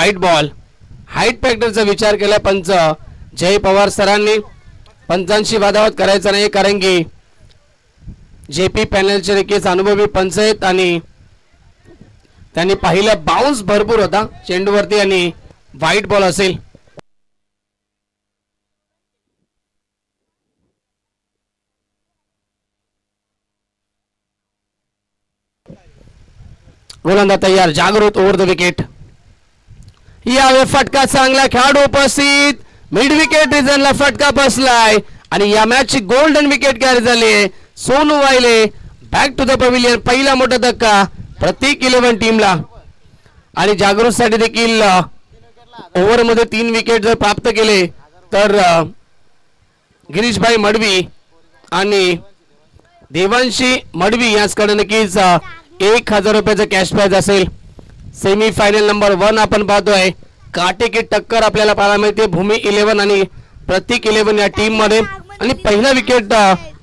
White ball. Height फॅक्टरचा विचार केला पंच जय पवार सरांनी. पंचांशी वादावाद करायचा नाही कारण की जेपी पॅनलचे देखील अनुभवी पंच आहेत आणि त्यांनी पाहिलं बाउन्स भरपूर होता चेंडूवरती आणि व्हाईट बॉल असेल. गोलंदाज तयार. जागृत ओव्हर द विकेट. यावेळी फटका चांगला. खेळाडू उपस्थित. मिड विकेट रिझनला फटका बसलाय आणि या मॅचची गोल्डन विकेट कॅरी झाली. Sonu वायले back to the pavilion. पहिला मोठा धक्का प्रत्येक 11 टीमला आणि जागृत साठी देखील ओव्हर मध्ये 3 विकेट जर प्राप्त केले तर गिरीशभाई मडवी आणि देवांशी मडवी याचकडे नक्कीच 1000 रुपयाचं कॅश प्राइज असेल. सेमी फायनल नंबर 1 आपण पाहतोय. काटेकी टक्कर आपल्याला पाहायला मिळते भूमी 11 आणि प्रतीक 11 या टीम मध्ये आणि पहिला विकेट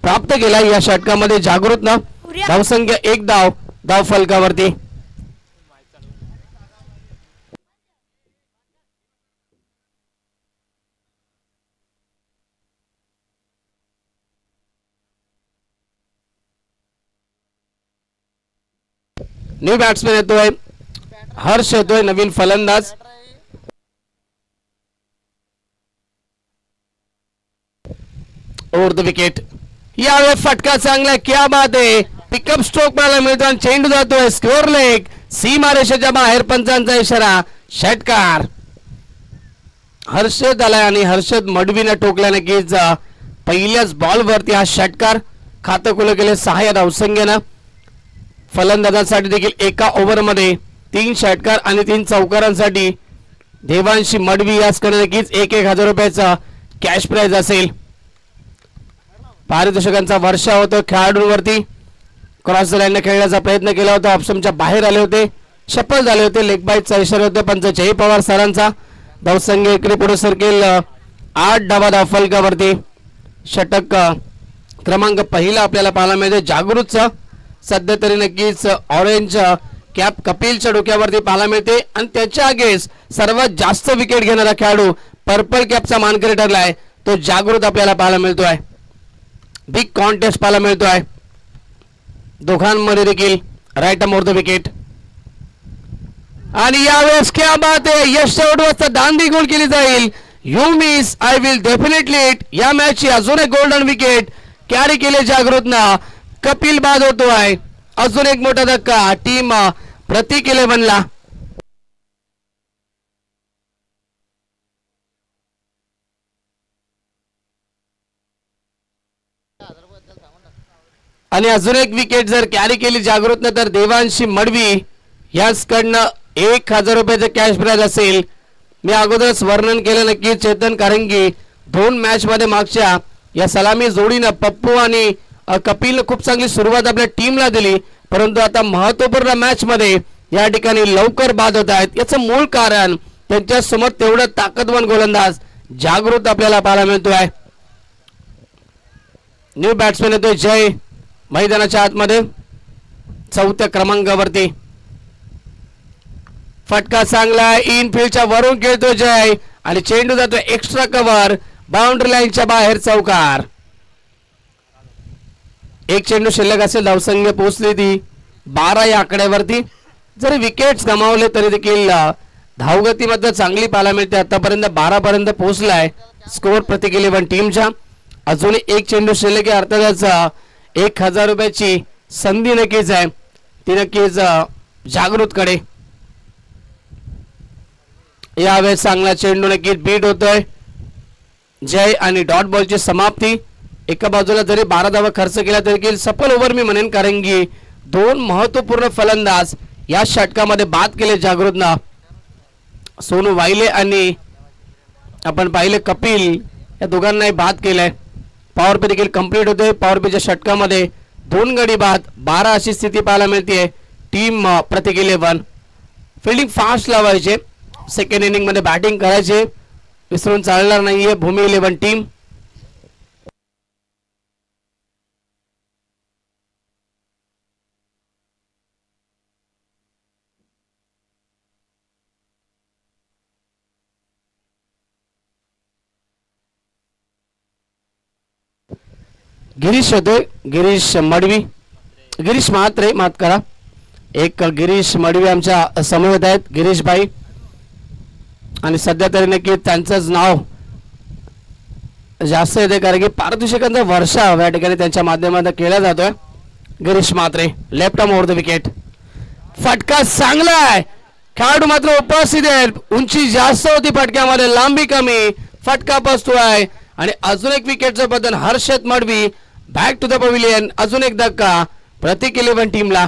प्राप्त केला या षटकामध्ये जागृतनं. धावसंख्या 1 धाव फलकावरती. न्यू बॅट्समॅन येतोय. हर्ष येतोय नवीन फलंदाज. Over the wicket. यावेळी फटका चांगला. क्या बात आहे. पिकअप स्ट्रोक मला मिळतो आणि चेंडू जातोय स्क्वेअर लेग. सीमा रेषेच्या बाहेर. पंचांचा इशारा. षटकार. हर्षद आलाय आणि हर्षद मडवीने टोकल्या नक्कीच पहिल्याच बॉल वरती हा षटकार. खातं खुलं केले 6 या धावसंख्येनं. फलंदाजांसाठी देखील एका ओव्हर मध्ये 3 षटकार आणि 3 चौकारांसाठी देवांशी मडवी याचकडे नक्कीच 1000 रुपयाचा कॅश प्राइज असेल. पारितोषिकांचा वर्षा होतो खेळाडूंवरती. क्रॉस लाईन खेळण्याचा प्रयत्न केला होता. ऑप्शनच्या बाहेर आले होते. सफल झाले होते. लेग बाईटचा इशारा होते पंच जय पवार सरांचा. धावसंख्या इकडे पुढे सरकेल 8 धाव फलकावरती. षटक क्रमांक पहिला आपल्याला पाहायला मिळते जागृतचा. सध्या तरी नक्कीच ऑरेंज कॅप कपिलच्या डोक्यावरती पाहायला मिळते आणि त्याच्या अगेन्स्ट सर्वात जास्त विकेट घेणारा खेळाडू पर्पल कॅपचा मानकरी ठरलाय तो जागृत आपल्याला पाहायला मिळतोय. बिग कॉन्टेस्ट पाहायला मिळतोय दोघांमध्ये देखील. Right arm over the wicket आणि यावेळेस क्या बात आहे. यश वाजता दांडी गोल केली जाईल. You miss I will definitely it. या मॅचची अजून एक गोल्डन विकेट कॅरी केले जागृतनं. कपिल बाद होतोय. अजून एक मोठा धक्का टीम प्रतीक 11 ला. आणि अजून एक विकेट जर कॅरी केली जागृतनं तर देवांशी मडवी याचकडनं 1000 रुपयाचं कॅश प्राइज असेल. मी अगोदरच वर्णन केलं नक्की चेतन कारण की 2 मॅच मध्ये मागच्या या सलामी जोडीनं पप्पू आणि कपिलनं खूप चांगली सुरुवात आपल्या टीमला दिली परंतु आता महत्त्वपूर्ण मॅच मध्ये या ठिकाणी लवकर बाद होत आहेत. याचं मूळ कारण त्यांच्या समोर तेवढा ताकदवान गोलंदाज जागृत आपल्याला पाहायला मिळतोय. न्यू बॅट्समॅन येतोय जय मैदानाच्या आतमध्ये 4थ्या क्रमांकावरती. फटका चांगला. इनफिल्डच्या वरून खेळतो जय आणि चेंडू जातो एक्स्ट्रा कव्हर बाउंड्री लाईनच्या बाहेर. चौकार. एक चेंडू शिल्लक असेल. धावसंख्या पोहोचली ती 12 या आकड्यावरती. जरी विकेट्स गमावले तरी देखील धावगतीमध्ये चांगली पाहायला मिळते. आतापर्यंत 12 पर्यंत पोहोचलाय स्कोअर प्रत्येक 11 टीमच्या. अजून एक चेंडू शिल्लक आहे. अर्थातच 1000 रुपयाची संधी नक्कीच आहे ती नक्कीच जागृतकडे. यावेळेस चांगला चेंडू नक्कीच बीट होतोय जय आणि डॉट बॉलची समाप्ती. एका बाजूला जरी 12 धावा खर्च केला तरी सफल ओव्हर मी म्हणेन कारण की 2 महत्वपूर्ण फलंदाज या षटकामध्ये बाद केले जागृतनं. सोनू वायले आणि आपण पाहिले कपिल या दोघांनाही बाद केलंय. पॉवर पे देखील कंप्लीट होते. पॉवर पेच्या षटकामध्ये 2 गडी बाद 12 अशी स्थिती पाहायला मिळते टीम प्रत्येक 11. फिल्डिंग फास्ट लावायचे. सेकंड इनिंग मध्ये बॅटिंग करायचे विसरून चालणार नाहीये भूमी 11 टीम. गिरीश होते, गिरीश मडवी, गिरीश म्हात्रे, मात करा. एक गिरीश मडवी आमच्या समवेत आहेत, गिरीश भाई. आणि सध्या तरी नक्की त्यांचंच नाव जास्त येते, कारण की पारितोषिकांचा वर्षा या ठिकाणी त्यांच्या माध्यमातून केला जातोय. Girish Mhatre left arm over the wicket. फटका चांगला आहे, खेळाडू मात्र उपस्थित आहेत. उंची जास्त होती फटक्यामध्ये, लांबी कमी, फटका बसतोय. आणि अजून एक विकेटचं बदल, Harshad Madvi back to the pavilion. अजून एक धक्का प्रतीक 11 टीमला.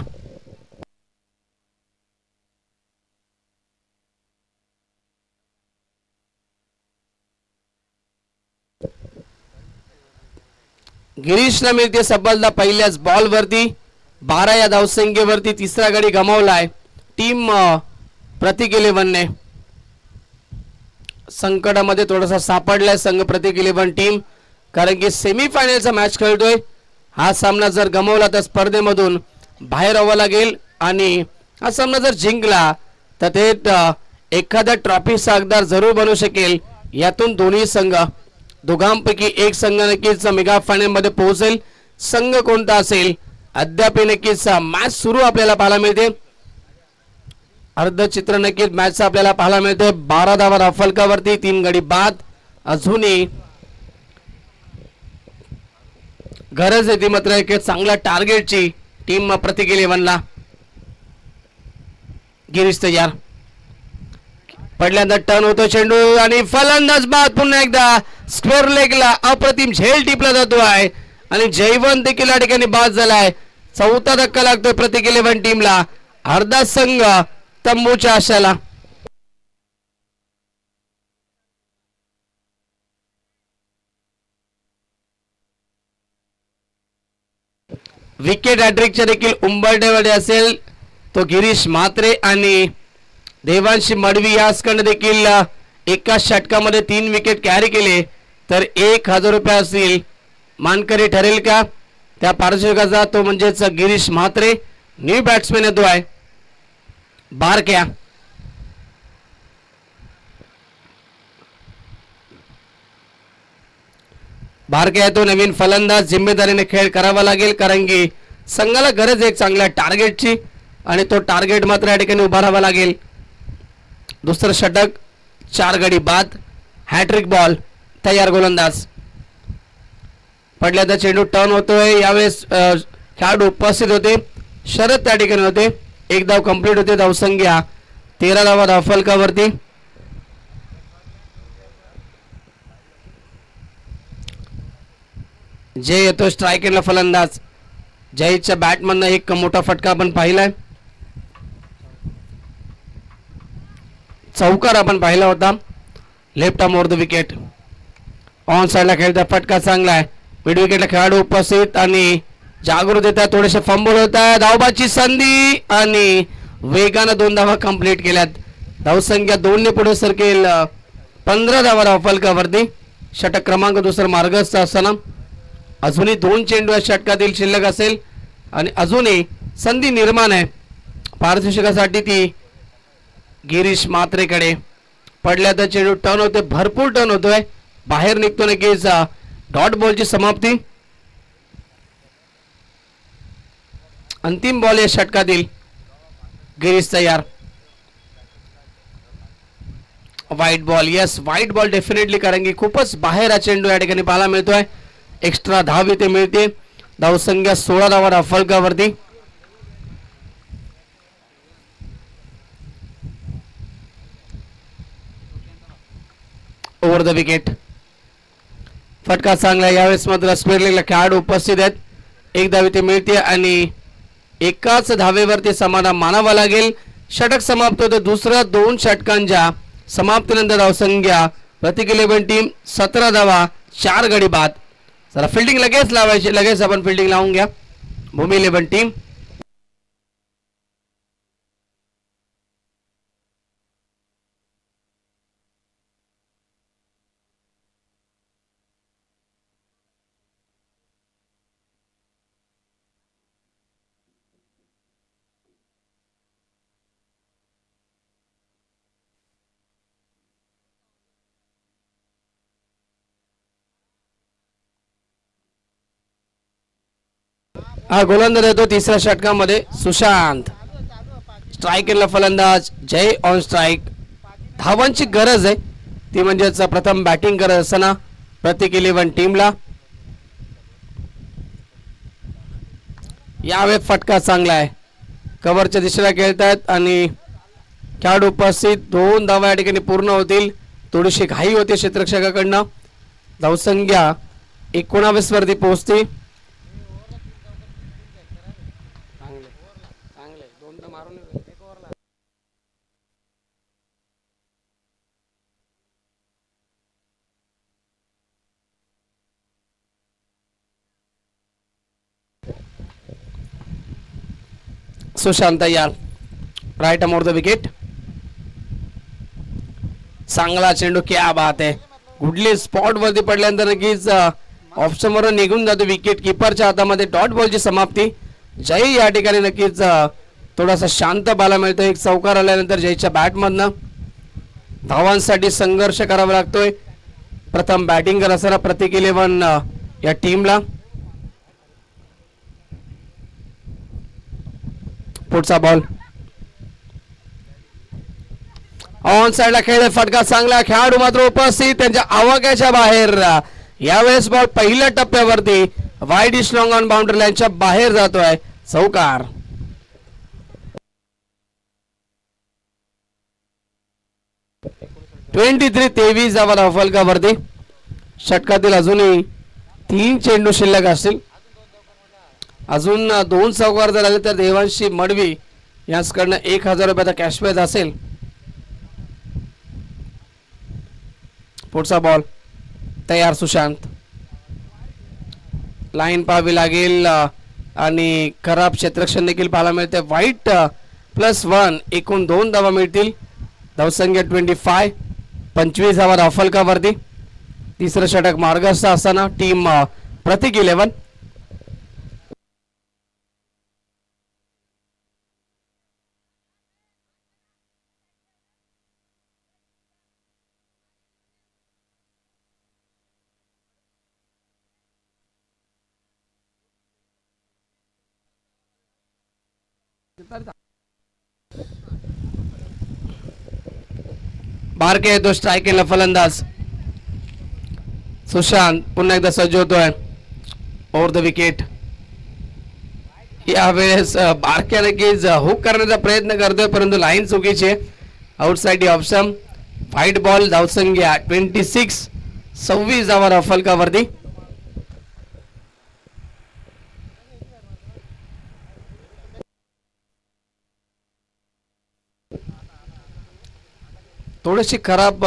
गिरीशला मिळते सफलता पहिल्याच बॉल वरती. 12 या धावसंख्येवरती तिसरा गडी गमावलाय टीम प्रतीक 11 ने. संकटामध्ये थोडासा सापडलाय संघ प्रतीक 11 टीम, कारण की सेमीफायनलचा मॅच खेळतोय. हा सामना जर गमावला तर स्पर्धेमधून बाहेर व्हावं लागेल, आणि हा सामना जर जिंकला तर ते एखाद्या ट्रॉफीचा हकदार जरूर बनू शकेल. यातून दोन्ही संघ, दोघांपैकी एक संघ नक्कीच मेगा फायनल मध्ये पोहोचेल. संघ कोणता असेल अद्याप नक्कीच मॅच सुरू आपल्याला पाहायला मिळते. अर्ध चित्र नक्कीच मॅच आपल्याला पाहायला मिळते. 12 धावा फलकावरती, 3 गडी बाद. अजूनही गरज आहे ती मात्र एक चांगल्या टार्गेटची टीम प्रतीक 11 ला. गिरीश तयार, पडल्यानंतर टर्न होतो चेंडू आणि फलंदाज बाद. पुन्हा एकदा स्क्वेअर लेगला अप्रतिम झेल टिपला जातो आहे, आणि जयवंत देखील या ठिकाणी बाद झालाय. चौथा धक्का लागतोय प्रतीक 11 टीमला. अर्धा संघ तंबूच्या आशाला. विकेट हॅट्रिकच्या देखील उंबरठ्यामध्ये असेल तो गिरीश म्हात्रे, आणि देवांशी मडवी यासकडे देखील एका षटकामध्ये 3 विकेट कॅरी केले तर 1000 रुपये असतील. मानकरी ठरेल का त्या पारितोषिकाचा? तो म्हणजेच गिरीश म्हात्रे. न्यू बॅट्समॅन येतो आहे बारक्या. बारक्या येतो नवीन फलंदाज. जिम्मेदारीने खेळ करावा लागेल, कारण की संघाला गरज एक चांगल्या टार्गेटची, आणि तो टार्गेट मात्र या ठिकाणी उभारावा लागेल. दुसरं षटक, 4 गडी बाद, हॅट्रिक बॉल. तयार गोलंदाज, पडल्याचा चेंडू टर्न होतोय. यावेळेस खेळाडू उपस्थित होते, शरद त्या ठिकाणी होते. एक धाव कंप्लीट होते. धावसंख्या 13 धावा धावफलकावरती. जय येतो स्ट्राईक एंडला फलंदाज. जयच्या बॅटमधनं एक मोठा फटका आपण पाहिलाय, चौकार आपण पाहिला होता. Left arm over the wicket. On साइडला खेळता फटका चांगला आहे. मिड विकेटला खेळाडू उपस्थित आणि जागृत येतात. थोडेसे फंबल होत आहे. धावबाची संधी आणि वेगानं 2 धावा कंप्लीट केल्यात. धावसंख्या 2 ने पुढे सरकेल. 15 धावा धावफलकावरती. षटक क्रमांक दुसरं मार्गस्थ असताना अजूनही 2 चेंडू या षटकातील शिल्लक असेल, आणि अजूनही संधी निर्माण आहे पारितोषिकासाठी ती गिरीश म्हात्रेकडे. पडल्या तर चेंडू टर्न होते, भरपूर टर्न होतोय, बाहेर निघतो नक्कीच. डॉट बॉलची समाप्ती. अंतिम बॉल या षटकातील. गिरीश तयार. White ball. Yes, white ball definitely, कारण की खूपच बाहेर हा चेंडू या ठिकाणी पाहायला मिळतोय. एक्स्ट्रा धाव इथे मिळते. धावसंख्या 16 धावा धावफलकावरती. Over the wicket. फटका चांगला. यावेळेस मात्र स्क्वेअर लेगला खेळाडू उपस्थित आहेत. एक धाव इथे मिळते आणि एकाच धावेवरती समाधान मानावं लागेल. षटक समाप्त होतं. दुसऱ्या 2 षटकांच्या समाप्तीनंतर धावसंख्या प्रतीक 11 टीम 17 धावा, 4 गडी बाद. जरा फिल्डिंग लगेच लावायची, लगेच आपण फिल्डिंग लावून घ्या. भूमी 11 टीम. हा गोलंदाज येतो तिसऱ्या षटकामध्ये सुशांत. स्ट्राईक केला फलंदाज जय ऑन स्ट्राईक. धावांची गरज आहे ती म्हणजेच प्रथम बॅटिंग करत असताना प्रत्येक 11 टीमला. यावेळी फटका चांगला आहे. कव्हरच्या दिशेला खेळतात आणि खेळाडू उपस्थित 2 धावा या ठिकाणी पूर्ण होतील. थोडीशी घाई होते क्षेत्ररक्षकाकडनं. धावसंख्या 19 वरती पोहोचते. सुशांत तयार. Right arm over the wicket. चांगला चेंडू, क्या बात आहे. कुठली स्पॉट वरती पडल्यानंतर नक्कीच ऑप्शन वर निघून जातो. विकेट किपरच्या हातामध्ये डॉट बॉलची समाप्ती. जय या ठिकाणी नक्कीच थोडासा शांत पाहायला मिळतो. एक चौकार आल्यानंतर जयच्या बॅटमधनं धावांसाठी संघर्ष करावा लागतोय. प्रथम बॅटिंग करत असताना प्रत्येक 11 या टीमला. पुढचा बॉल ऑन साइडला खेळ. फटका चांगला. खेळाडू मात्र उपस्थित त्यांच्या आवाक्याच्या बाहेर. यावेळेस बॉल पहिल्या टप्प्यावरती वाईड स्ट्रॉंग ऑन बाउंड्री लाईनच्या बाहेर जातोय. चौकार. (23) 23 धावा फलकावरती. षटकातील अजूनही 3 चेंडू शिल्लक असतील. अजून 2 चौकार जर आले तर देवांशी मडवी यांच्याकडनं 1000 रुपयाचा कॅश प्राइज असेल. पुढचा बॉल तयार. सुशांत. लाईन पाहावी लागेल आणि खराब क्षेत्ररक्षण देखील पाहायला मिळते. वाईट +1 एकूण 2 धावा मिळतील. धावसंख्या 25 25 धावा फलकावरती. तिसरं षटक मार्गस्थ असताना टीम प्रत्येक 11. बारके येतो. स्ट्राईक केला फलंदाज सुशांत. पुन्हा एकदा सज्ज होतोय ओव्हर द विकेट. यावेळेस बारक्या नक्कीच हुक करण्याचा प्रयत्न करतोय परंतु लाईन चुकीची आहे. Outside option. White ball. धावसंख्या 26 26 धावा फलकावरती. थोडीशी खराब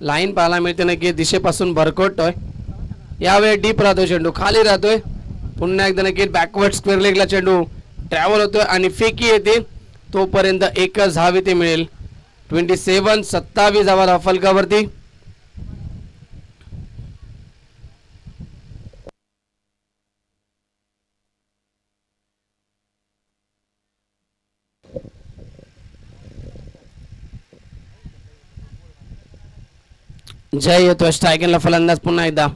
लाईन पाहायला मिळते ना की दिशेपासून भरकटतोय. यावेळी डीप राहतोय चेंडू. खाली राहतोय. पुन्हा एकदा नक्की बॅकवर्ड स्क्वेअर लेगला चेंडू ट्रॅव्हल होतोय आणि फेकी येते. तोपर्यंत एकच धाव इथे मिळेल. 27 27 धावा फलकावरती. जय येतोय. स्ट्रायकिंगला फलंदाज पुन्हा एकदा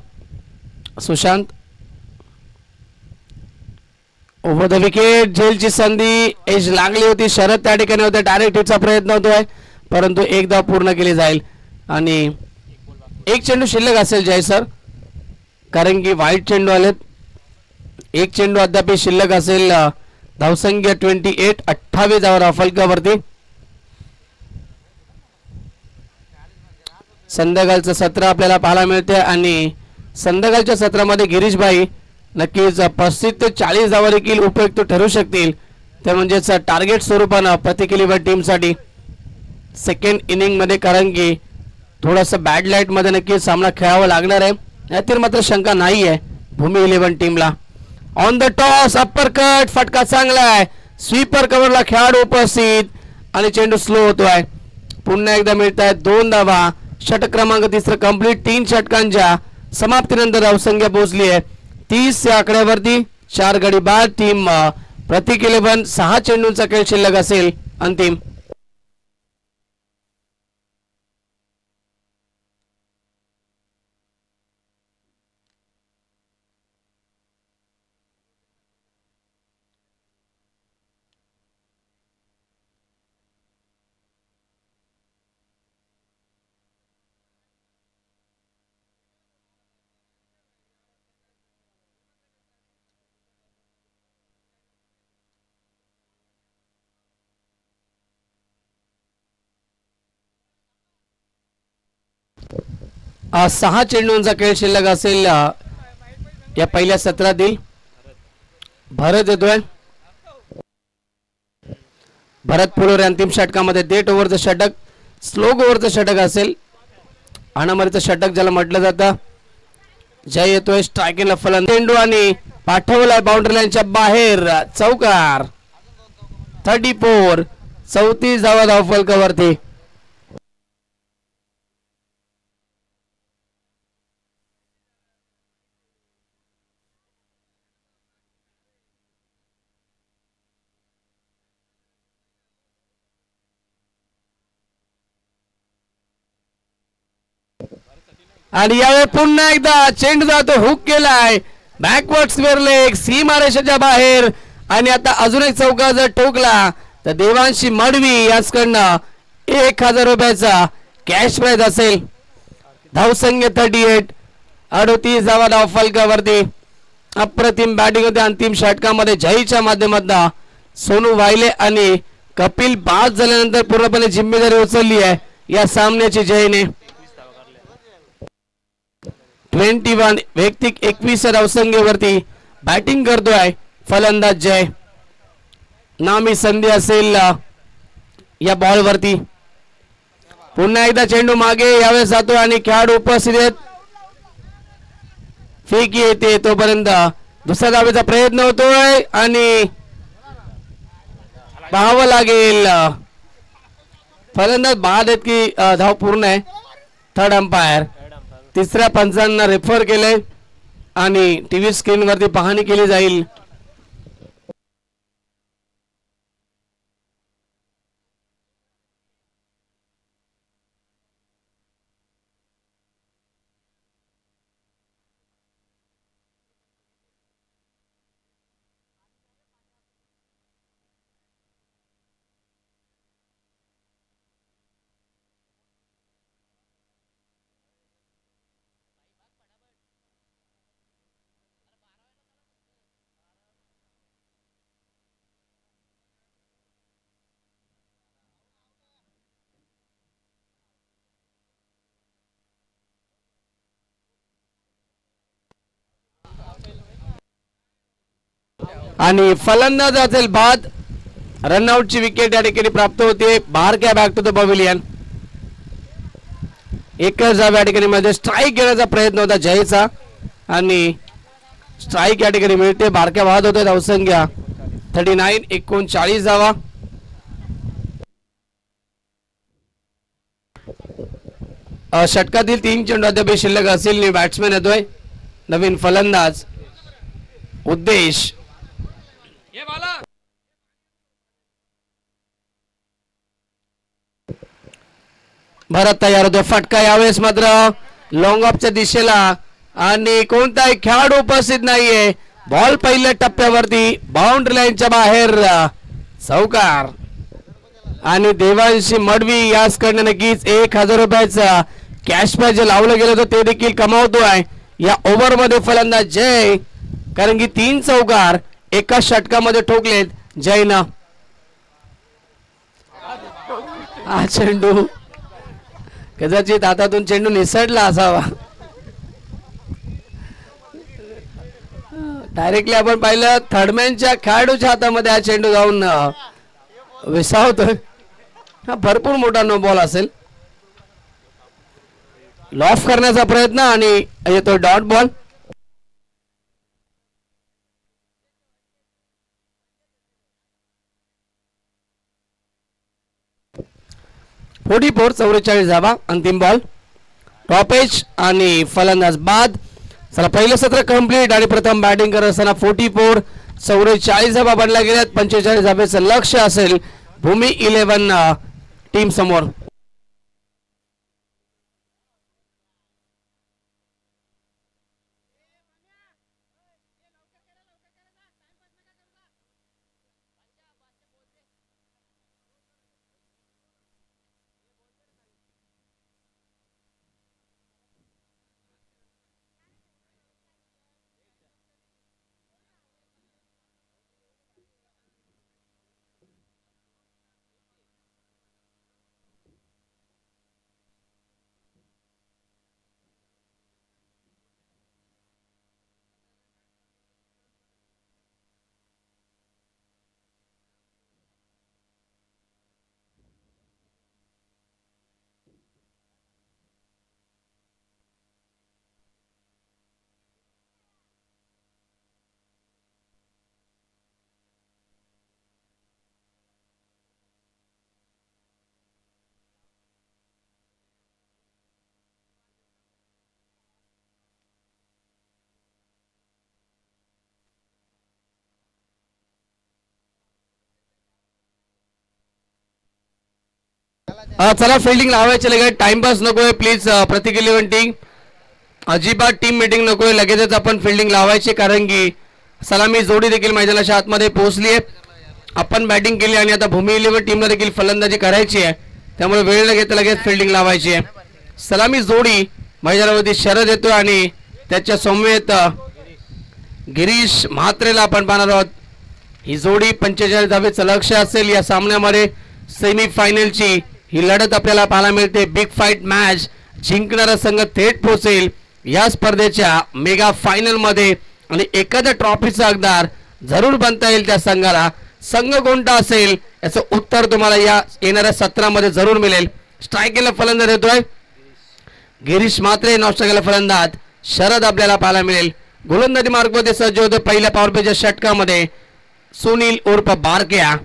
सुशांत. Over the wicket. झेलची संधी. एज लागली होती. शरद त्या ठिकाणी होते. डायरेक्ट हिटचा प्रयत्न होतोय परंतु एक धाव पूर्ण केली जाईल आणि एक चेंडू शिल्लक असेल जय सर कारण की वाईट चेंडू आलेत. एक चेंडू अद्याप शिल्लक असेल. धावसंख्या 28 28 धावा फलकावरती. संध्याकाळचं सत्र आपल्याला पाहायला मिळते आणि संध्याकाळच्या सत्रामध्ये गिरीशभाई नक्कीच 35 ते 40 धावा देखील उपयुक्त ठरू शकतील. ते म्हणजेच टार्गेट स्वरूपानं प्रतिकेली टीमसाठी सेकंड इनिंग मध्ये कारण की थोडंसं बॅड लाईट मध्ये नक्कीच सामना खेळावा लागणार आहे. यातील मात्र शंका नाही आहे भूमी 11 टीमला. On the toss upper cut. फटका चांगला आहे. स्वीपर कव्हरला खेळाडू उपस्थित आणि चेंडू स्लो होतोय. पुन्हा एकदा मिळत आहेत 2 धावा. षटक क्रमांक 3 कंप्लीट. 3 षटकांच्या समाप्तीनंतर धावसंख्या पोहोचली आहे 30 या आकड्यावरती. 4 गडी बाद. टीम प्रत्येक 11 6 चेंडूंचा खेळ शिल्लक असेल. अंतिम 6 चेंडूंचा खेळ शिल्लक असेल या पहिल्या सत्रातील. भरत येतोय. भरत पुलोरे अंतिम षटकामध्ये डेट ओव्हरचं षटक, स्लोग ओव्हरचं षटक असेल, अनामरीचं षटक ज्याला म्हटलं जातं. जय येतोय स्ट्रायकिंगला फलंदाज चेंडू आणि पाठवलाय बाउंड्री लाईनच्या बाहेर, चौकार. 34 34 धावा धावफलकावरती. आणि यावेळी पुन्हा एकदा चेंडू जातो, हुक केलाय बॅकवर्ड स्क्वेअर लेग सीमारेषेच्या बाहेर. आणि आता अजून एक चौका जर ठोकला तर देवांशी मडवी याचकडनं 1000 रुपयाचा कॅश प्राइज असेल. धावसंख्या 38, 38 धावा धाव फलकावरती. अप्रतिम बॅटिंग होते अंतिम षटकामध्ये जयच्या माध्यमातून. सोनू वायले आणि कपिल बाद झाल्यानंतर पूर्णपणे जिम्मेदारी उचलली आहे या सामन्याची जयने. 21 वैयक्तिक 21 धावसंख्येवरती बॅटिंग करतोय फलंदाज जय. नामी संधी असेल या बॉल वरती. पुन्हा एकदा चेंडू मागे यावेळेस जातोय आणि खेळाडू उपस्थित आहेत. फेकी येते तोपर्यंत दुसऱ्या धावेचा प्रयत्न होतोय आणि पाहावं लागेल फलंदाज बाद आहेत की धाव पूर्ण आहे. थर्ड अंपायर तिसऱ्या पंचांना रेफर केलंय आणि टीव्ही स्क्रीन वरती पाहणी केली जाईल. आणि फलंदाज असेल बाद. रनआउटची विकेट या ठिकाणी प्राप्त होते. बारक्या बॅक टू द पवेलियन. एकच धाव या ठिकाणी मध्ये स्ट्राईक घेण्याचा प्रयत्न होता जयचा आणि स्ट्राईक या ठिकाणी मिळते. बारक्या वाद होते धावसंख्या 39, 39 धावा. षटकातील 3 चेंडू अद्याप शिल्लक असेल. बॅट्समॅन येतोय नवीन फलंदाज उद्देश. भरत तयार होतो. फटका यावेळेस मात्र लॉंग ऑफच्या दिशेला आणि कोणताही खेळाडू उपस्थित नाहीये. बॉल पहिल्या टप्प्यावरती बाउंड्री लाईनच्या बाहेर, चौकार. आणि देवांशी मडवी याचकडनं नक्कीच 1000 रुपयाचा कॅश प्राइज लावलं गेलं होतं ते देखील कमावतोय या ओव्हर मध्ये फलंदाज जय. कारण की 3 चौकार एका षटकामध्ये ठोकलेत जयना. हा चेंडू कदाचित हातातून चेंडू निसटला असावा. डायरेक्टली आपण पाहिलं थर्डमॅनच्या खेळाडूच्या हातामध्ये हा चेंडू जाऊन विसावतोय. हा भरपूर मोठा नो बॉल असेल. लॉफ करण्याचा प्रयत्न आणि येतो डॉट बॉल. फोर्टी 44 धावा अंतिम बॉल. टॉपेज आणि फलंदाज बाद. चला पहिलं सत्र कंप्लीट आणि प्रथम बॅटिंग करत असताना 44 धावा बनल्या गेल्यात. 45 धावेचं लक्ष असेल भूमी 11 टीम समोर. चला फिल्डिंग लावायचे लगेच, टाइमपास नकोय प्लीज. प्रत्येक इलेव्हन टीम अजिबात टीम मीटिंग नकोय, लगेचच आपण फिल्डिंग लावायची, कारण की सलामी जोडी देखील मैदानाच्या आतमध्ये पोहोचली आहे. आपण बॅटिंग केली आणि आता भूमी इलेव्हन टीमला देखील फलंदाजी करायची आहे, त्यामुळे वेळ न घेता लगेच फिल्डिंग लावायची आहे. सलामी जोडी मैदानावरती शरद येतोय आणि त्याच्या समवेत गिरीश म्हात्रेला आपण पाहणार आहोत. ही जोडी 45 धावेचं लक्ष्य असेल. या सामन्यामध्ये सेमी फायनलची ही लढत आपल्याला पाहायला मिळते. बिग फाईट मॅच, जिंकणारा संघ थेट पोहोचेल या स्पर्धेच्या मेगा फायनल मध्ये आणि एखाद्या ट्रॉफीचा हकदार जरूर बनता येईल त्या संघाला. संघ कोणता असेल याचं उत्तर तुम्हाला या येणाऱ्या सत्रामध्ये जरूर मिळेल. स्ट्रायकेला फलंदाज येतोय गिरीश म्हात्रे, नॉस्ट्रायकेला फलंदाज शरद आपल्याला पाहायला मिळेल. गोलंदाजी मार्गमध्ये सज्ज होते पहिल्या पॉवर प्लेच्या षटकामध्ये सुनील उर्फ बारक्या.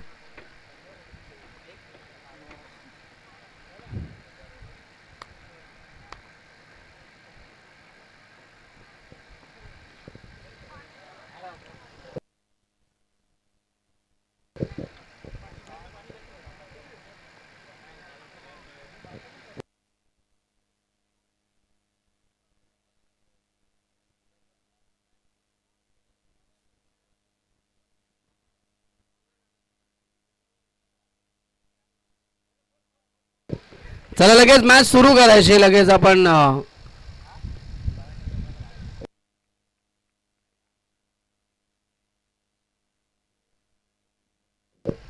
चला लगेच मॅच सुरू करायची. लगेच आपण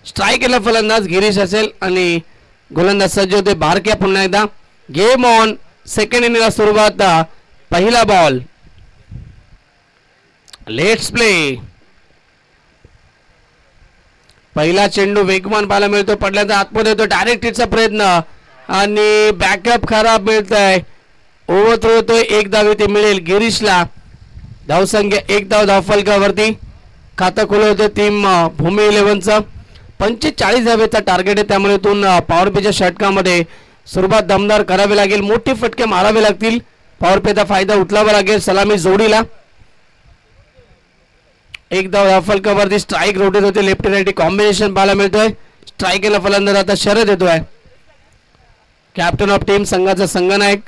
स्ट्राईकला फलंदाज गिरीश असेल आणि गोलंदाज सज्ज होते बारक्या. पुन्हा एकदा गेम ऑन. सेकंड इनिंगला सुरुवात. पहिला बॉल. Let's play. पहिला चेंडू वेगवान पाहायला मिळतो, पडल्याचा आतमध्ये येतो, डायरेक्ट हिटचा प्रयत्न आणि बॅकअप खराब मिळत आहे. ओव्हर थ्रो होतोय, एक धाव इथे मिळेल गिरीशला. धावसंख्या एक धाव धावफलकावरती. खातं खुलं होतं टीम भूमी इलेव्हनचं. 45 धावेचा टार्गेट आहे, त्यामुळे इथून पॉवर प्लेच्या षटकामध्ये सुरुवात दमदार करावी लागेल. मोठे फटके मारावे लागतील. पॉवर प्लेचा फायदा उचलावा लागेल. सलामी जोडीला एक धाव धावफलकावरती. स्ट्राईक रोटेट होते, लेफ्ट राईट कॉम्बिनेशन पाहायला मिळतोय. स्ट्राईकला फलंदाज आता शरद येतोय. कॅप्टन ऑफ टीम संघाचा संघनायक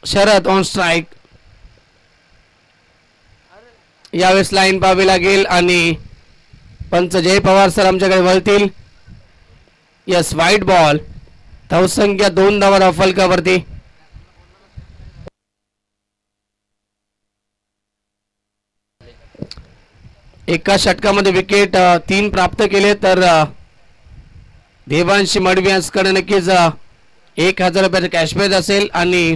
शरद ऑन स्ट्राईक. यावेळेस लाईन पाहावी लागेल आणि पंच जय पवार सर आमच्याकडे वळतील. Yes, white ball. धावसंख्या 2 धावा धावफलकावरती. एका षटकामध्ये विकेट 3 प्राप्त केले, तर देवांशी मडवी यांच्याकडे नक्कीच 1000 रुपयाचा कॅशबॅक असेल आणि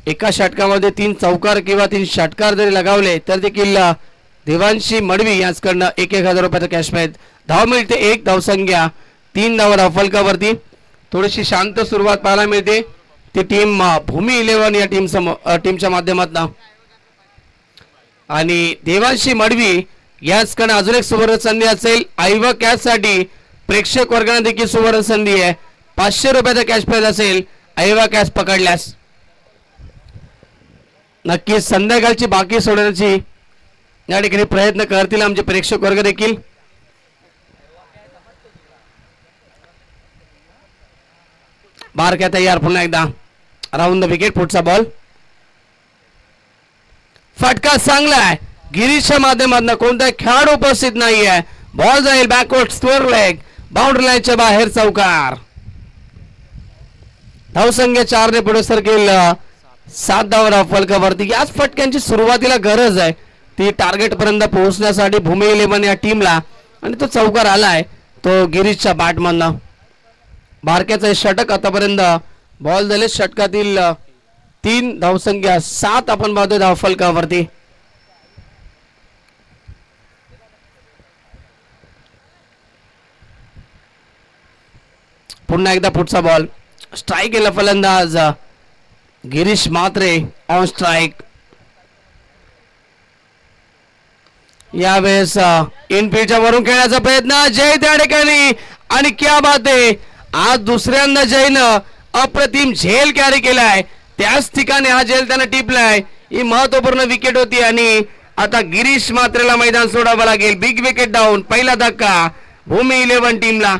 एका षटकामध्ये 3 चौकार किंवा 3 षटकार जरी लगावले तर देखील देवांशी मडवी यांच्याकडनं 1000 रुपयाचा कॅशबॅक. धाव मिळते 1. धावसंख्या 3 धावा धावफलकावरती. थोडीशी शांत सुरुवात पाहायला मिळते ती टीम भूमी इलेव्हन या टीमच्या माध्यमातून. आणि देवांशी मडवी याचकडे अजून एक सुवर्ण संधी असेल. आयवा कॅश साठी प्रेक्षक वर्गाने देखील सुवर्ण संधी आहे. 500 रुपयाचा कॅश प्राइज असेल आयवा कॅश पकडल्यास. नक्कीच संध्याकाळची बाकी सोडण्याची या ठिकाणी प्रयत्न करतील आमचे प्रेक्षक वर्ग देखील. बारक्या तयार. पुन्हा एकदा राऊंड द विकेट. पुढचा बॉल. फटका चांगला आहे. गिरीशच्या माध्यमातून कोणता खेळाडू उपस्थित नाही आहे. बॉल जाईल बॅकवर्ड स्क्वेअर लेग. बाउंड्री लाईनच्या बाहेर चौकार. धावसंख्या 4 ने पुढे सरकेल 7 धावा फलकावरती. याच फटक्यांची सुरुवातीला गरज आहे ती टार्गेट पर्यंत पोहोचण्यासाठी भूमी इलेव्हन या टीमला. आणि तो चौकार आलाय तो गिरीशच्या बॅटमधनं. बारक्याचा षटक आतापर्यंत बॉल झाले षटकातील 3 धावसंख्या 7 आपण पाहतोय धावफलकावरती. पुन्हा एकदा पुढचा बॉल. स्ट्राईक केला फलंदाज गिरीश म्हात्रे ऑन स्ट्राईक. यावेळेस इनफिल्डच्या वरून खेळण्याचा प्रयत्न. जय त्या ठिकाणी आणि क्या बात आहे. आज दुसऱ्यांदा जयनं अप्रतिम झेल कॅरी केलाय. त्याच ठिकाणी हा झेल त्यानं टिपलाय. ही महत्वपूर्ण विकेट होती आणि आता गिरीश म्हात्रेला मैदान सोडावं लागेल. Big wicket down. पहिला धक्का भूमी इलेव्हन टीमला.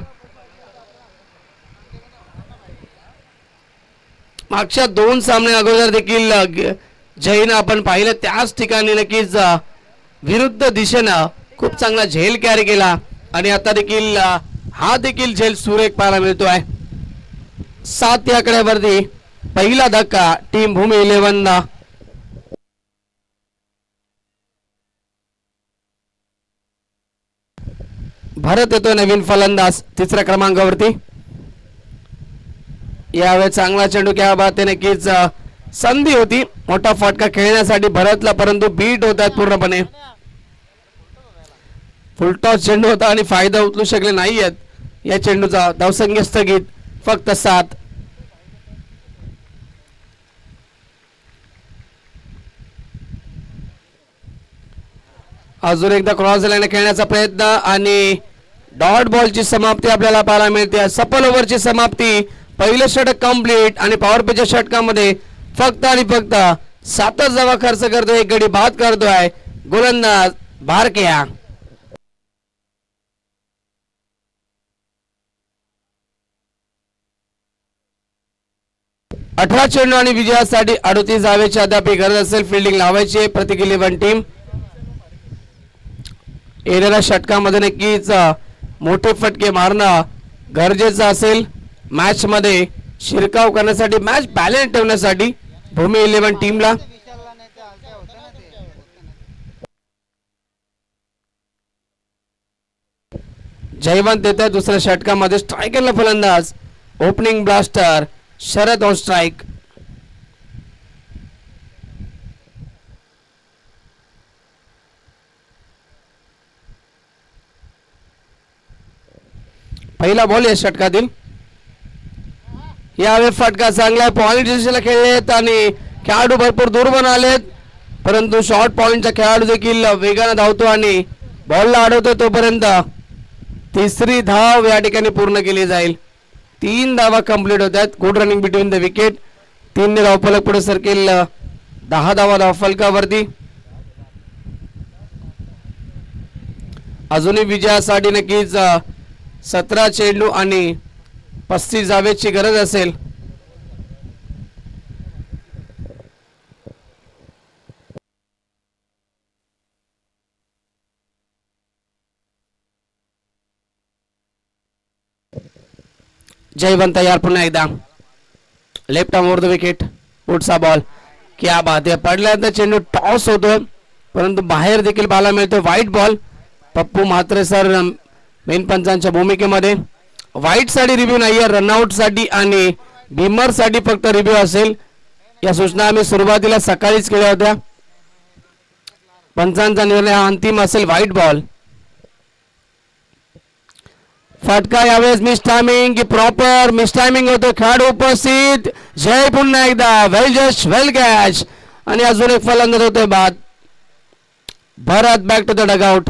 मागच्या 2 सामने अगोदर देखील जयनं आपण पाहिलं त्याच ठिकाणी नक्कीच विरुद्ध दिशेनं खूप चांगला झेल कॅरी केला आणि आता देखील हा देखील झेल सुरेख पाहायला मिळतोय. 7 या आकड्यावरती पहिला धक्का टीम भूमी 11 भरत येतोय नवीन फलंदाज 3ऱ्या क्रमांकावरती. यावेळी चांगला चेंडू क्या बात आहे, नक्कीच संधी होती मोठा फटका खेळण्यासाठी भरतला, परंतु बीट होतात पूर्णपणे. फुलटॉस चेंडू होता आणि फायदा उचलू शकले नाहीयेत या चेंडूचा. धावसंख्या स्थगित फक्त 7. अजून एकदा क्रॉस लाईन खेळण्याचा प्रयत्न आणि डॉट बॉलची समाप्ती आपल्याला पाहायला मिळते. सफल ओव्हरची समाप्ती. पहिलं षटक कंप्लीट आणि पॉवर प्लेच्या षटकामध्ये फक्त आणि फक्त 7च धावा खर्च करतोय, एक गडी बाद करतोय गोलंदाज भारकेया. 18 चेंडू आणि विजयासाठी 38 धावेची अद्याप गरज असेल. फिल्डिंग लावायची प्रत्येक 11 टीम. येणाऱ्या षटकामध्ये नक्कीच मोठे फटके मारणं गरजेचं असेल. मॅच मध्ये शिरकाव करण्यासाठी, मॅच बॅलन्स ठेवण्यासाठी भूमी 11 टीमला. जयवंत येत आहे दुसऱ्या षटकामध्ये. स्ट्रायकरला फलंदाज opening blaster Sharad on strike. पहिला बॉल या षटकातील. यावेळी फटका चांगला पॉइंट दिशेला खेळलेत आणि खेळाडू भरपूर दूर पण आलेत, परंतु शॉर्ट पॉइंटचा खेळाडू देखील वेगाने धावतो आणि बॉलला अडवतो. तोपर्यंत 3री धाव या ठिकाणी पूर्ण केली जाईल. 3 धावा कंप्लीट होत आहेत. Good running between the wicket. 3 ने धावफलक पुढे सरकेल 10 धावा धावफलकावरती. अजूनही विजयासाठी नक्कीच 17 चेंडू आणि 35 धावेची गरज असेल. जयवंत तयार पुन्हा एकदा. Left arm over the wicket. पुढचा बॉल क्या बात आहे. पडल्यानंतर चेंडू टॉस होतोय, परंतु बाहेर देखील पाहायला मिळतोय white ball. Pappu Mhatre sir main पंचांच्या भूमिकेमध्ये. व्हाईट साठी रिव्ह्यू नाहीये, रनआउट साठी आणि भीमर साठी फक्त रिव्ह्यू असेल. या सूचना आम्ही सुरुवातीला सकाळीच केल्या होत्या. पंचांचा निर्णय हा अंतिम असेल. White ball. फटका यावेळेस मिस टायमिंग की प्रॉपर मिस टायमिंग होतो. खेळाडू उपस्थित. जय पुन्हा एकदा. वेल जस्ट वेल कॅच आणि अजून एक फलंदाज होतोय बाद. भरत बॅक टू द डगआउट.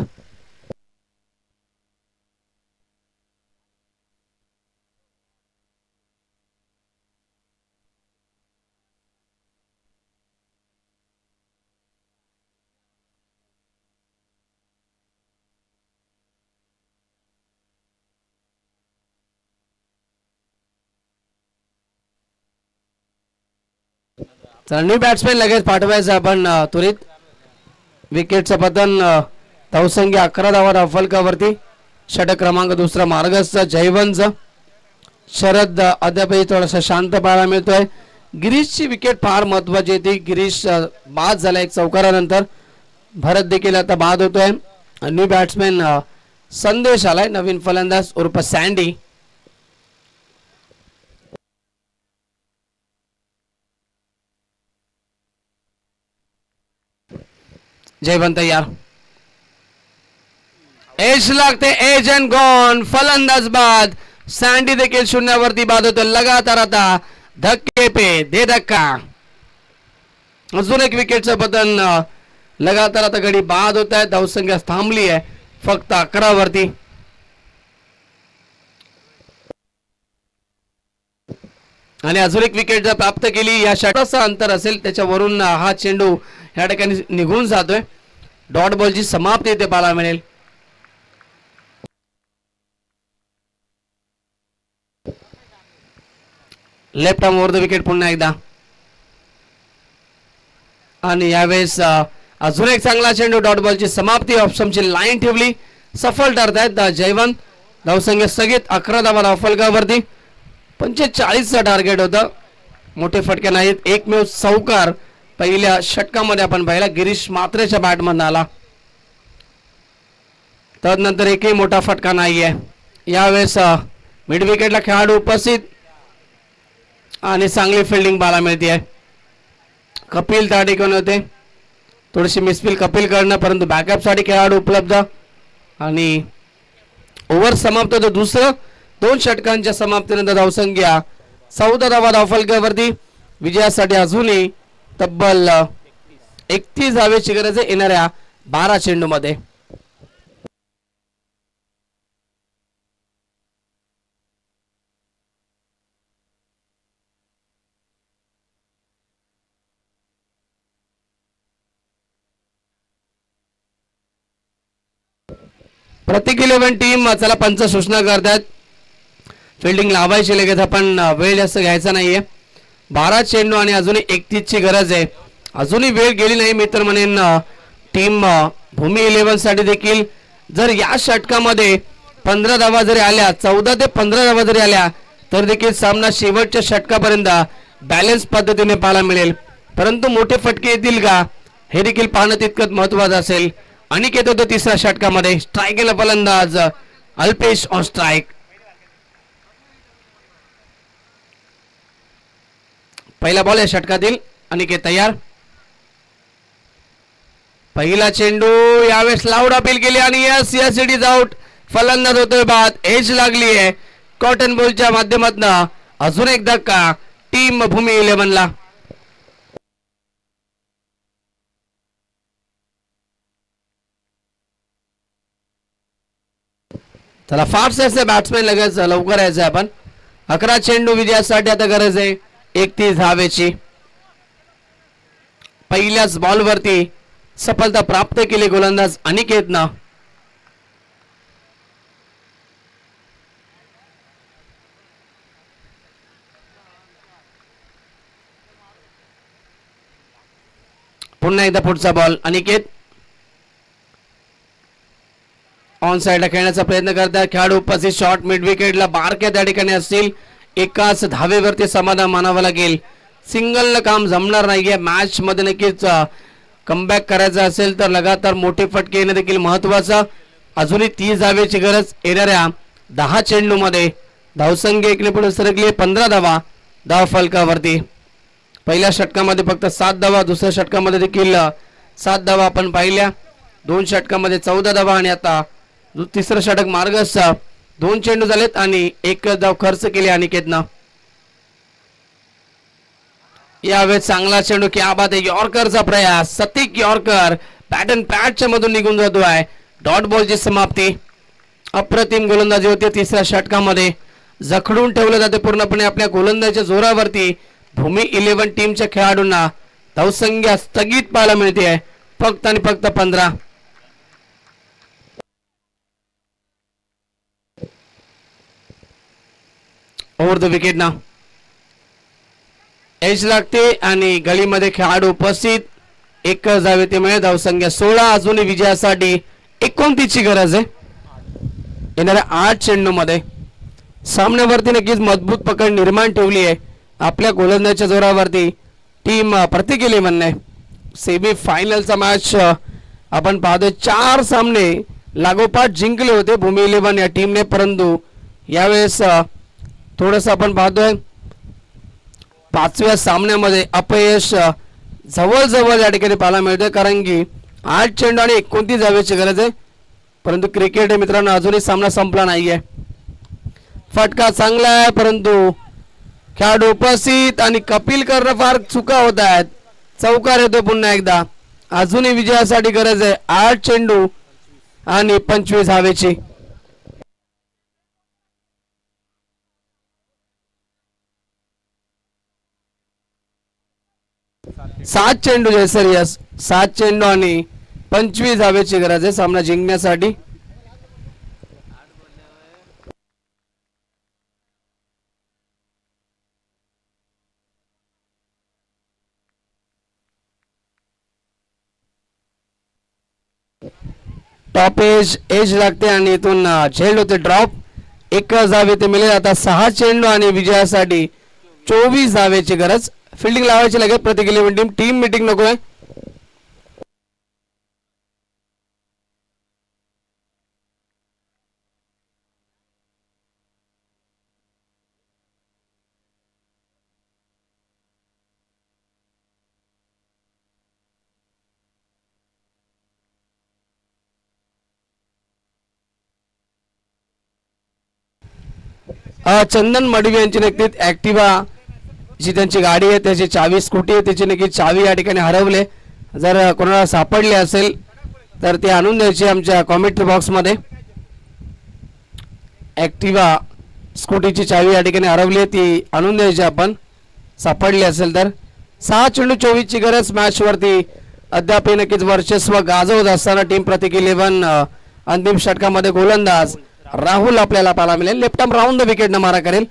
चला न्यू बॅट्समॅन लगेच पाठवायचं आपण त्वरित. विकेटचं पतन. धावसंख्या 11 धावा धावफलकावरती. षटक क्रमांक 2 मार्गस्थ जयवंत. शरद अद्यापही थोडासा शांत पाहायला मिळतोय. गिरीशची विकेट फार महत्वाची होती. गिरीश बाद झाला एक चौकारानंतर. भरत देखील आता बाद होतोय. न्यू बॅट्समॅन संदेश आलाय, नवीन फलंदाज उर्फ सँडी. जयवंत यार. एज लागते. Edge and gone. फलंदाज बाद. सँडी देखील शून्यावरती बाद होतो. लगातार आता धक्के पे दे धक्का. अजून एक विकेटचं पतन. लगातार आता गडी बाद होत आहे. धावसंख्या थांबली आहे फक्त 11 वरती. आणि अजून एक विकेट जर प्राप्त केली या षटकाचं अंतर असेल त्याच्यावरून हा चेंडू या ठिकाणी निघून जातोय. डॉट बॉलची समाप्ती इथे पाहायला मिळेल. Left arm over the wicket पुन्हा एकदा. आणि यावेळेस अजून एक चांगला चेंडू डॉट बॉलची समाप्ती. ऑप्शनची लाईन ठेवली, सफल ठरतायत जयवंत. धावसंख्या स्थगित 11 धावा धावफलकावरती. 45चं टार्गेट होतं. मोठे फटके नाहीत. एकमेव चौकार पहिल्या षटकामध्ये आपण पाहिला गिरीश म्हात्रेच्या बॅटमधून आला. तदनंतर एकही मोठा फटका नाहीये. यावेळेस मिड विकेटला खेळाडू उपस्थित आणि चांगली फिल्डिंग पाहायला मिळते. कपिल त्या ठिकाणी होते. थोडीशी मिसफिल कपिल करणं, परंतु बॅकअपसाठी खेळाडू उपलब्ध. आणि ओव्हर समाप्त होतं दुसरं. 2 षटकांच्या समाप्तीनंतर धावसंख्या 14 धावा धावफलकावरती. विजयासाठी अजूनही तब्बल 31 धावेची गरज आहे येणाऱ्या 12 चेंडूमध्ये. प्रत्येक 11 टीम चला पंच सूचना करतात. फिल्डिंग लावायची लगेच, आपण वेळ जास्त घ्यायचा नाहीये. 12 चेंडू आणि अजूनही 31 ची गरज आहे. अजूनही वेळ गेली नाही मी तर म्हणेन. टीम भूमी 11 साठी देखील जर या षटकामध्ये 15 धावा जरी आल्या, 14 ते 15 धावा जरी आल्या, तर देखील सामना शेवटच्या षटकापर्यंत बॅलन्स पद्धतीने पाहायला मिळेल. परंतु मोठे फटके येतील का हे देखील पाहणं तितकंच महत्वाचं असेल. अनिकेत होतो तिसऱ्या षटकामध्ये. स्ट्राईक केला फलंदाज अल्पेश ऑन स्ट्राईक. पहिला बॉल या षटकातील. अनिकेत तयार. पहिला चेंडू यावेळेस लाऊड अपील केली आणि yes yes it is out. फलंदाज होतोय बाद. एज लागली आहे कॉटन बॉलच्या माध्यमातून. अजून एक धक्का टीम भूमी 11 ला. चला फास्ट असे बॅट्समॅन लगेच लवकर यायचं आपण. 11 चेंडू विजयासाठी आता गरज आहे 31 धावेची. पहिल्याच बॉलवरती सफलता प्राप्त केली गोलंदाज अनिकेतनं. पुन्हा एकदा पुढचा बॉल. अनिकेत ऑन साइडला खेळण्याचा प्रयत्न करतात. खेळाडू उपस्थित. शॉर्ट मिड विकेटला बारक्या त्या ठिकाणी असतील. एकाच धावेवरती समाधान मानावं लागेल. सिंगल काम जमणार नाहीये. मॅच मध्ये नक्कीच कमबॅक करायचं असेल तर लगातार मोठे फटके येणं देखील महत्वाचं. अजूनही 30 धावेची गरज येणाऱ्या 10 चेंडू मध्ये. धावसंख्या एकने पुढे सरकली 15 धावा धाव फलकावरती. पहिल्या षटकामध्ये फक्त 7 धावा, दुसऱ्या षटकामध्ये देखील 7 धावा आपण पाहिल्या. 2 षटकामध्ये 14 धावा आणि आता तिसरं षटक मार्गस्थ. 2 चेंडू झालेत आणि 1 धाव खर्च केली अनिकेतनं. यावेळेस चांगला चेंडू. क्या बात आहे. यॉर्करचा प्रयास. सतिक यॉर्कर पॅटर्न पॅडच्या मधून निघून जातोय. डॉट बॉलची समाप्ती. अप्रतिम गोलंदाजी होती तिसऱ्या षटकामध्ये. जखडून ठेवलं जाते पूर्णपणे आपल्या गोलंदाजीच्या जोरावरती भूमी 11 टीमच्या खेळाडूंना. धावसंख्या स्थगित पाहायला मिळते फक्त आणि फक्त 15. ओव्हर द विकेट ना एज लागते आणि गलीमध्ये खेळाडू उपस्थित. 1 धावे ते मिळेल. धावसंख्या 16. अजूनही विजयासाठी 29 ची गरज आहे येणाऱ्या 8 चेंडू मध्ये. सामन्यावरती नक्कीच मजबूत पकड निर्माण ठेवली आहे आपल्या गोलंदाजीच्या जोरावरती टीम प्रत्येक 11 ने. सेमी फायनलचा मॅच आपण पाहतोय. 4 सामने लागोपाठ जिंकले होते भूमी 11 या टीमने, परंतु यावेळेस थोडंसं आपण पाहतोय 5व्या सामन्यामध्ये अपयश जवळजवळ या ठिकाणी पाहायला मिळते. कारण की 8 चेंडू आणि 29 धावेची गरज आहे. परंतु क्रिकेट हे मित्रांनो अजूनही सामना संपला नाहीये. फटका चांगला आहे परंतु खेळाडू उपस्थित आणि कपिल करणं फार चुका होत आहेत. चौकार येतो पुन्हा एकदा. अजूनही विजयासाठी गरज आहे 8 चेंडू आणि 25 धावेची. 7 चेंडू सर. यस 7 चेंडू आणि 25 धावेची गरज आहे सामना जिंकण्यासाठी. टॉप एज लागते आणि इथून झेल होते ड्रॉप 1 धावे ते मिळेल. आता 6 चेंडू आणि विजयासाठी 24 धावेची गरज. फिल्डिंग लावायची लगेच प्रत्येक इलेव्हन टीम मीटिंग नकोय. चंदन मडवी यांची नक्कीच ऍक्टिवा जी त्यांची गाडी आहे त्याची चावी स्कूटी आहे त्याची नक्कीच चावी या ठिकाणी हरवले. जर कोणाला सापडले असेल तर ते आणून द्यायचे आमच्या कॉमेंट्री बॉक्समध्ये. ऍक्टिवा स्कूटीची चावी या ठिकाणी हरवली ती आणून द्यायची आपण सापडली असेल तर. 6 चेंडू 24 ची गरज. मॅच वरती अद्याप नक्कीच वर्चस्व गाजवत असताना टीम प्रत्येक 11 अंतिम षटकामध्ये गोलंदाज राहुल आपल्याला पाहायला मिळेल. Left arm round the wicket न मारा करेल.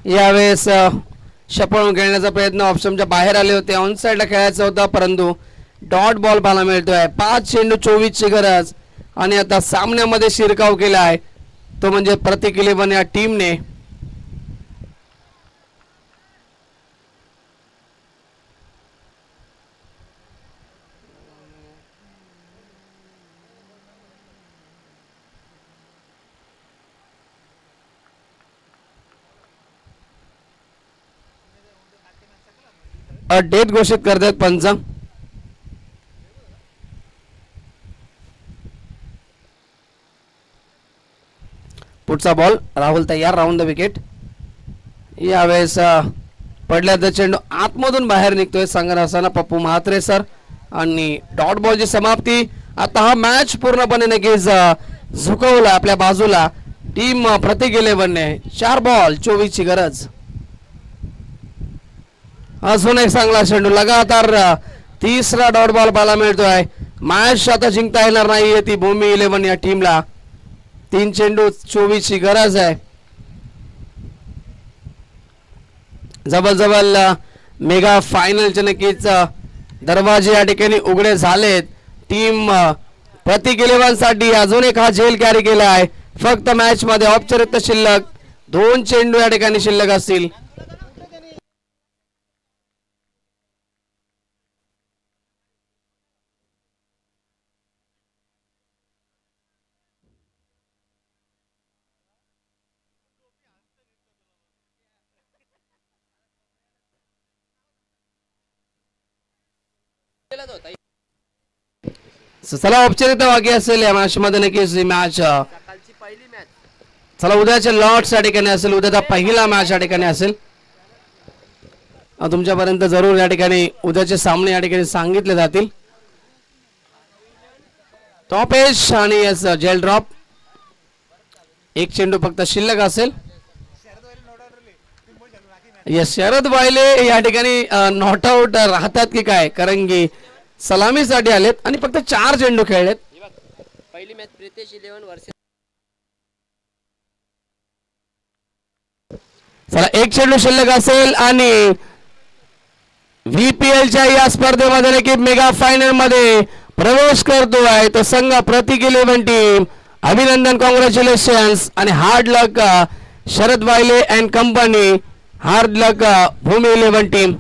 यावेळेस शपळून खेळण्याचा प्रयत्न ऑप्शनच्या बाहेर आले होते. ऑन साईडला खेळायचा होता परंतु डॉट बॉल पाहायला मिळतोय. 5 चेंडू 24 ची गरज आणि आता सामन्यामध्ये शिरकाव केला आहे तो म्हणजे प्रत्येक 11 या टीमने. डेट घोषित करतात पंच. पुढचा बॉल राहुल तयार. Round the wicket. यावेळेस पडल्याचा चेंडू आतमधून बाहेर निघतोय सांगत असताना पप्पू म्हात्रे सर आणि डॉट बॉलची समाप्ती. आता हा मॅच पूर्णपणे नक्कीच झुकवला आपल्या बाजूला. टीम प्रत्येक 11 ने 4 बॉल 24 ची गरज. अजून एक चांगला चेंडू लगातार 3रा डॉट बॉल पाहायला मिळतोय. मॅच आता जिंकता येणार नाहीये ती भूमी 11 या टीमला. 3 चेंडू 24 ची गरज आहे. जवळ मेगा फायनलचे नक्कीच दरवाजे या ठिकाणी उघडे झालेत. टीम प्रत्येक 11 साठी अजून एक हा झेल कॅरी केला आहे. फक्त मॅच मध्ये औपचारिकता शिल्लक 2 चेंडू या ठिकाणी शिल्लक असतील. चला औपचारिकता बाकी असेल या मॅच मध्ये नक्कीच. मॅच चला उद्याच्या लॉट्स या ठिकाणी असेल. उद्याचा पहिला मॅच या ठिकाणी असेल. तुमच्यापर्यंत जरूर या ठिकाणी उद्याचे सामने या ठिकाणी सांगितले जातील. टॉप एज आणि जेल ड्रॉप 1 चेंडू फक्त शिल्लक असेल. यस शरद वायले या ठिकाणी नॉट आउट राहतात की काय कारण की सलामीसाठी आलेत आणि फक्त 4 चेंडू खेळलेत. पहिली मॅच प्रितेश 11 वर्ष. चला 1 चेंडू शिल्लक असेल आणि VPL च्या या स्पर्धेमध्ये नक्की मेगा फायनल मध्ये प्रवेश करतोय तो संघ प्रत्येक 11 टीम. अभिनंदन, कॉंग्रॅच्युलेशन्स आणि hard luck Sharad वायले and company. Hard luck Bhumi 11 team.